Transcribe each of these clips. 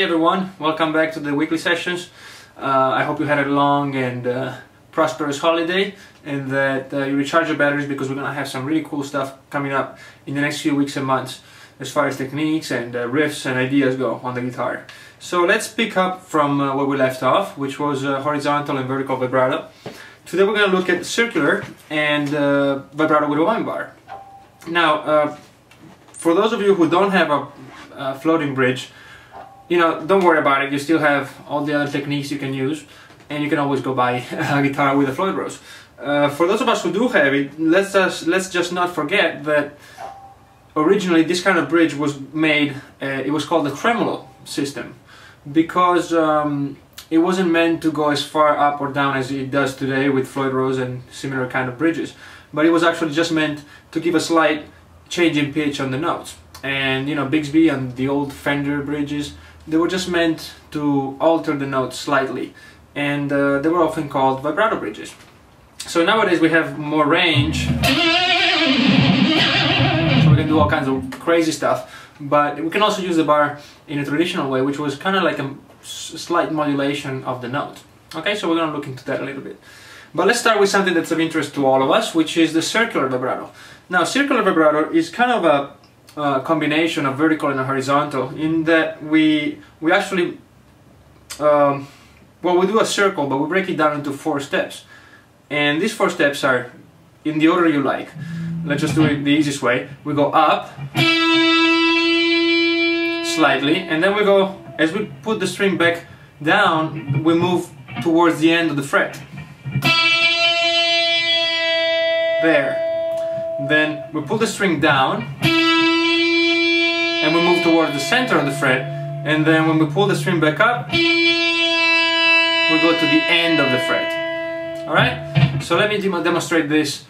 everyone, welcome back to the weekly sessions. I hope you had a long and prosperous holiday and that you recharge your batteries, because we're going to have some really cool stuff coming up in the next few weeks and months as far as techniques and riffs and ideas go on the guitar. So let's pick up from where we left off, which was horizontal and vertical vibrato. Today we're going to look at circular and vibrato with a whammy bar. Now, for those of you who don't have a floating bridge, don't worry about it. You still have all the other techniques you can use, and you can always go buy a guitar with a float rose. For those of us who do have it, let's just not forget that originally this kind of bridge was made, it was called the tremolo system, because it wasn't meant to go as far up or down as it does today with float rose and similar kind of bridges, but it was actually just meant to give a slight change in pitch on the notes. And Bigsby and the old Fender bridges, they were just meant to alter the notes slightly, and they were often called vibrato bridges. So nowadays we have more range, so we can do all kinds of crazy stuff, but we can also use the bar in a traditional way, which was kind of like a slight modulation of the note. Okay, so we're going to look into that a little bit. But let's start with something that's of interest to all of us, which is the circular vibrato. Now, circular vibrato is kind of a combination of vertical and horizontal, in that we actually we do a circle, but we break it down into 4 steps, and these 4 steps are in the order you like. Let's just do it the easiest way. We go up slightly, and then we go, as we put the string back down, we move towards the end of the fret. There. Then we pull the string down and we move towards the center of the fret, and then when we pull the string back up, we go to the end of the fret. Alright? So let me demonstrate this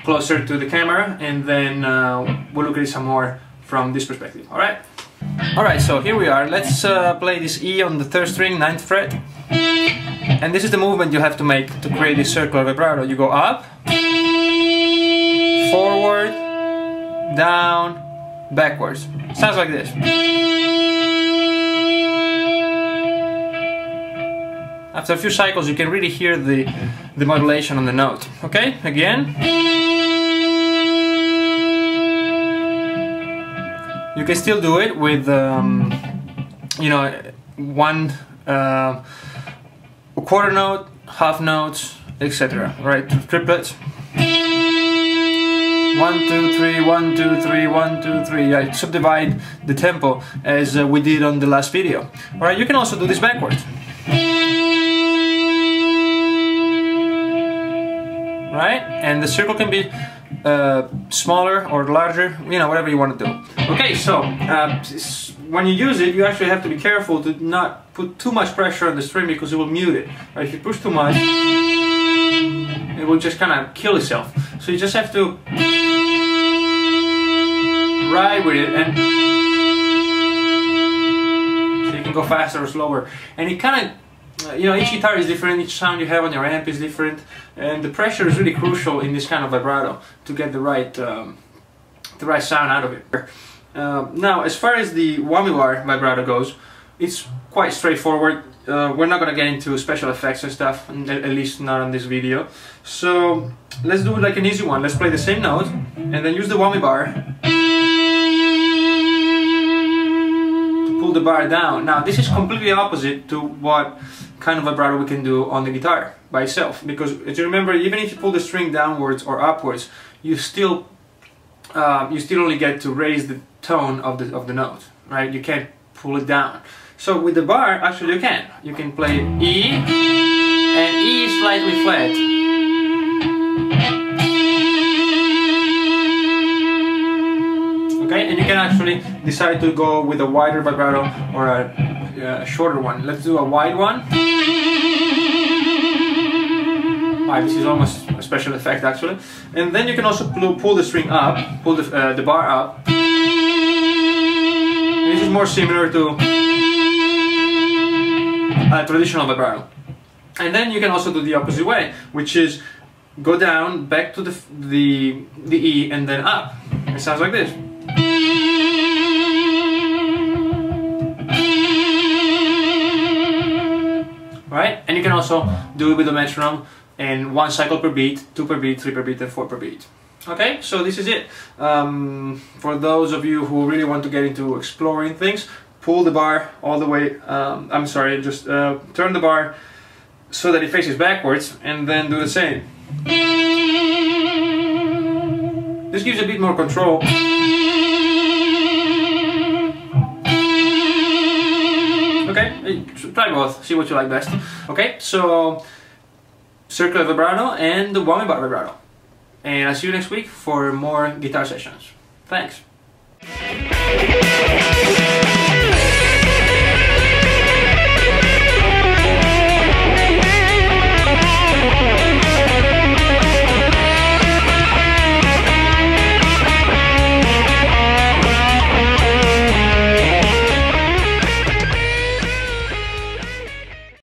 closer to the camera, and then we'll look at it some more from this perspective. Alright? Alright, so here we are. Let's play this E on the 3rd string, 9th fret. And this is the movement you have to make to create this circular vibrato. You go up, forward, down, backwards. Sounds like this. After a few cycles you can really hear the modulation on the note. Okay, again. You can still do it with one quarter note, half notes, etc. Right, triplets. 1, 2, 3, 1, 2, 3, 1, 2, 3. I subdivide the tempo as we did on the last video. Alright, you can also do this backwards. Right? And the circle can be smaller or larger, whatever you want to do. Okay, so when you use it, you actually have to be careful to not put too much pressure on the string, because it will mute it. Right? If you push too much, it will just kind of kill itself. So you just have to ride with it, and so you can go faster or slower. And it kind of, each guitar is different, each sound you have on your amp is different, and the pressure is really crucial in this kind of vibrato to get the right sound out of it. Now, as far as the whammy bar vibrato goes, it's quite straightforward. We're not going to get into special effects and stuff, at least not on this video. So let's do it like an easy one. Let's play the same note and then use the whammy bar to pull the bar down. Now, this is completely opposite to what kind of vibrato we can do on the guitar by itself, because as you remember, even if you pull the string downwards or upwards, you still only get to raise the tone of the note, right? You can't pull it down. So with the bar, actually you can. You can play E, and E is slightly flat. Okay, and you can actually decide to go with a wider vibrato or a shorter one. Let's do a wide one. This is almost a special effect actually. And then you can also pull the string up, pull the bar up. And this is more similar to a traditional vibrato. And then you can also do the opposite way, which is go down, back to the E, and then up. It sounds like this. right? And you can also do it with the metronome, and 1 cycle per beat, 2 per beat, 3 per beat, and 4 per beat. Okay, so this is it. For those of you who really want to get into exploring things, pull the bar all the way, I'm sorry, just turn the bar so that it faces backwards, and then do the same. This gives a bit more control. Okay, try both, see what you like best. Okay, so circular vibrato and the whammy bar vibrato. And I'll see you next week for more guitar sessions. Thanks.